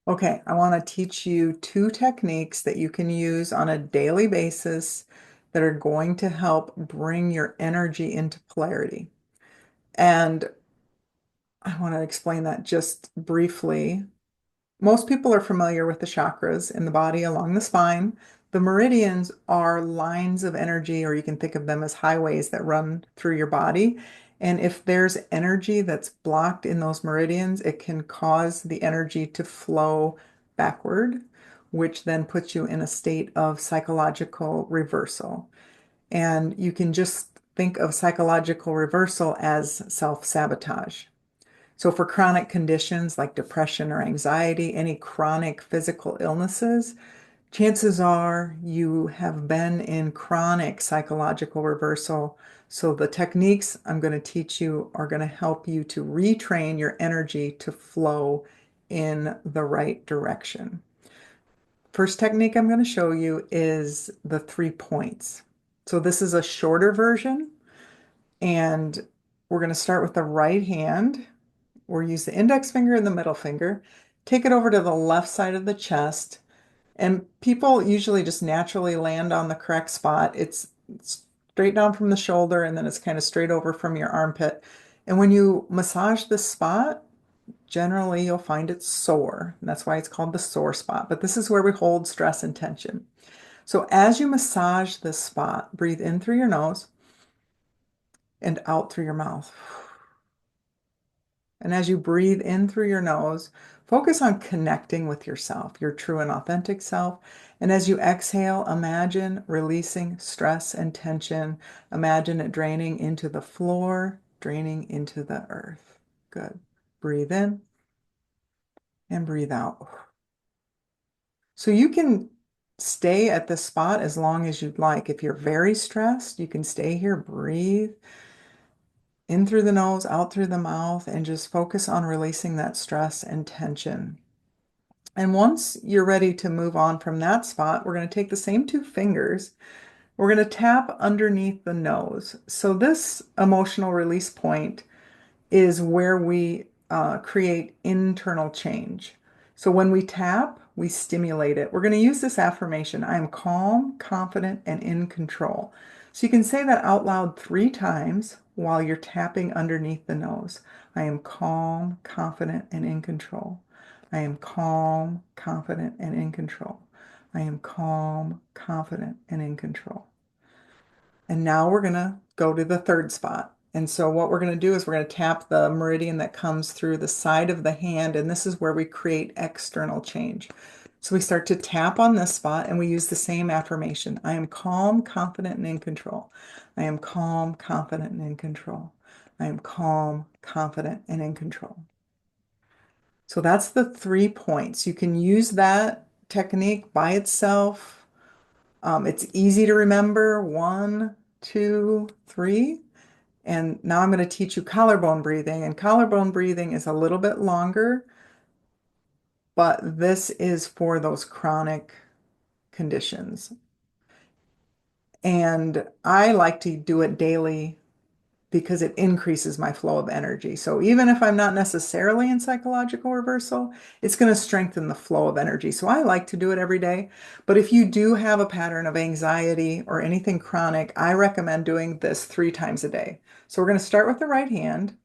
Okay, I want to teach you two techniques that you can use on a daily basis that are going to help bring your energy into polarity. And I want to explain that just briefly. Most people are familiar with the chakras in the body along the spine. The meridians are lines of energy, or you can think of them as highways that run through your body. And if there's energy that's blocked in those meridians, it can cause the energy to flow backward, which then puts you in a state of psychological reversal. And you can just think of psychological reversal as self-sabotage. So for chronic conditions like depression or anxiety, any chronic physical illnesses, chances are you have been in chronic psychological reversal. So the techniques I'm going to teach you are going to help you to retrain your energy to flow in the right direction. First technique I'm going to show you is the 3 points. So this is a shorter version, and we're going to start with the right hand or use the index finger and the middle finger, take it over to the left side of the chest, and people usually just naturally land on the correct spot. It's straight down from the shoulder and then it's kind of straight over from your armpit. And when you massage this spot, generally you'll find it sore. And that's why it's called the sore spot. But this is where we hold stress and tension. So as you massage this spot, breathe in through your nose and out through your mouth. And as you breathe in through your nose, focus on connecting with yourself, your true and authentic self. And as you exhale, imagine releasing stress and tension. Imagine it draining into the floor, draining into the earth. Good. Breathe in and breathe out. So you can stay at this spot as long as you'd like. If you're very stressed, you can stay here, breathe in through the nose, out through the mouth, and just focus on releasing that stress and tension. And once you're ready to move on from that spot, we're going to take the same two fingers. We're going to tap underneath the nose. So this emotional release point is where we create internal change. So when we tap, we stimulate it. We're going to use this affirmation: I am calm, confident, and in control. So you can say that out loud 3 times while you're tapping underneath the nose. I am calm, confident, and in control. I am calm, confident, and in control. I am calm, confident, and in control. And now we're going to go to the third spot. And so what we're going to do is we're going to tap the meridian that comes through the side of the hand, and this is where we create external change. So we start to tap on this spot and we use the same affirmation. I am calm, confident, and in control. I am calm, confident, and in control. I am calm, confident, and in control. So that's the 3 points. You can use that technique by itself. It's easy to remember. 1, 2, 3. And now I'm going to teach you collarbone breathing. And collarbone breathing is a little bit longer, but this is for those chronic conditions. And I like to do it daily because it increases my flow of energy. So even if I'm not necessarily in psychological reversal, it's going to strengthen the flow of energy. So I like to do it every day. But if you do have a pattern of anxiety or anything chronic, I recommend doing this 3 times a day. So we're going to start with the right hand,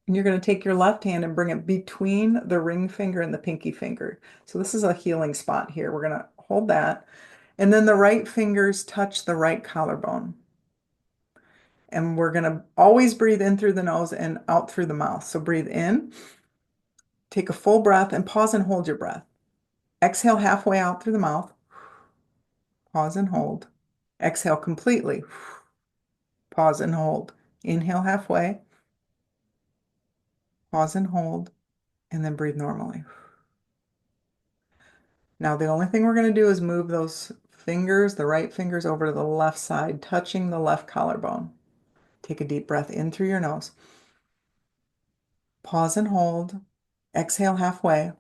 and you're going to take your left hand and bring it between the ring finger and the pinky finger. So this is a healing spot here. We're going to hold that. And then the right fingers touch the right collarbone. And we're going to always breathe in through the nose and out through the mouth. So breathe in, take a full breath, and pause and hold your breath. Exhale halfway out through the mouth. Pause and hold. Exhale completely. Pause and hold. Inhale halfway. Pause and hold. And then breathe normally. Now, the only thing we're going to do is move those fingers, the right fingers, over to the left side, touching the left collarbone. Take a deep breath in through your nose. Pause and hold. Exhale halfway.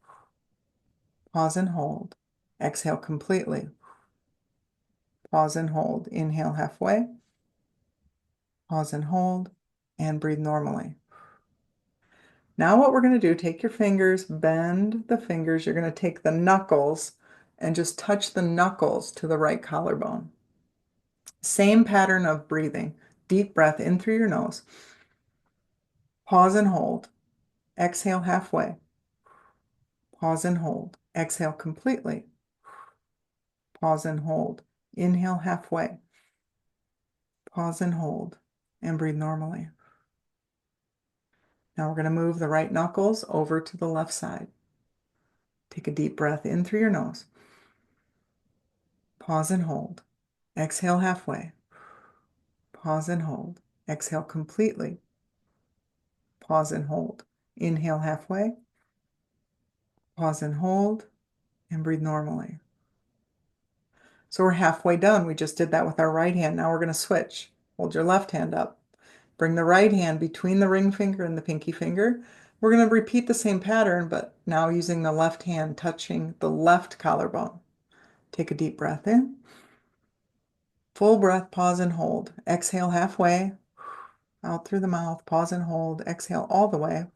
Pause and hold. Exhale completely. Pause and hold. Inhale halfway. Pause and hold. And breathe normally. Now what we're going to do, take your fingers, bend the fingers. You're going to take the knuckles and just touch the knuckles to the right collarbone. Same pattern of breathing. Deep breath in through your nose. Pause and hold. Exhale halfway. Pause and hold. Exhale completely. Pause and hold. Inhale halfway. Pause and hold. And breathe normally. Now we're going to move the right knuckles over to the left side. Take a deep breath in through your nose. Pause and hold. Exhale halfway. Pause and hold. Exhale completely. Pause and hold. Inhale halfway. Pause and hold. And breathe normally. So we're halfway done. We just did that with our right hand. Now we're going to switch. Hold your left hand up. Bring the right hand between the ring finger and the pinky finger. We're going to repeat the same pattern, but now using the left hand touching the left collarbone. Take a deep breath in. Full breath, pause and hold. Exhale halfway, out through the mouth, pause and hold. Exhale all the way.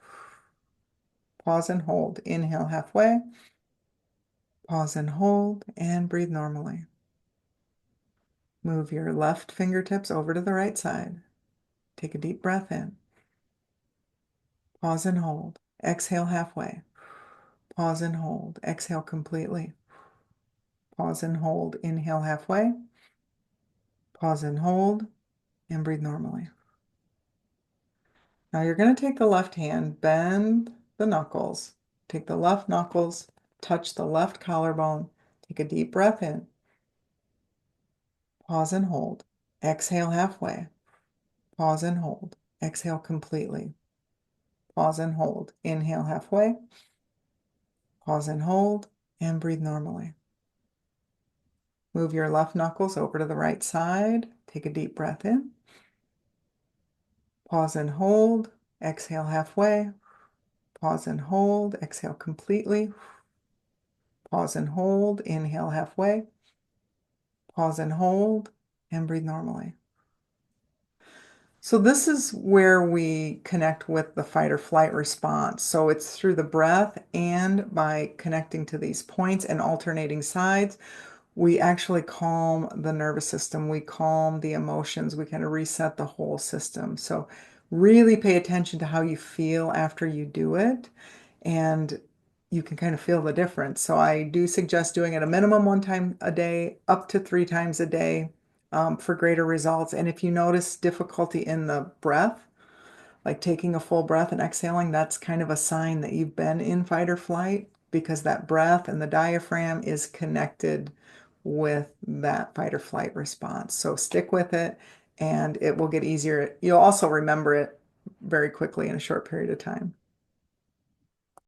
Pause and hold. Inhale halfway, pause and hold, and breathe normally. Move your left fingertips over to the right side. Take a deep breath in. Pause and hold. Exhale halfway. Pause and hold. Exhale completely. Pause and hold. Inhale halfway. Pause and hold, and breathe normally. Now you're going to take the left hand, bend the knuckles. Take the left knuckles, touch the left collarbone. Take a deep breath in. Pause and hold. Exhale halfway. Pause and hold. Exhale completely. Pause and hold. Inhale halfway. Pause and hold, and breathe normally. Move your left knuckles over to the right side. Take a deep breath in. Pause and hold. Exhale halfway. Pause and hold. Exhale completely. Pause and hold. Inhale halfway. Pause and hold, and breathe normally. So this is where we connect with the fight or flight response. So it's through the breath and by connecting to these points and alternating sides, we actually calm the nervous system. We calm the emotions. We kind of reset the whole system. So really pay attention to how you feel after you do it, and you can kind of feel the difference. So I do suggest doing it a minimum 1 time a day, up to 3 times a day, for greater results. And if you notice difficulty in the breath, like taking a full breath and exhaling, that's kind of a sign that you've been in fight or flight, because that breath and the diaphragm is connected with that fight or flight response. So stick with it and it will get easier. You'll also remember it very quickly in a short period of time.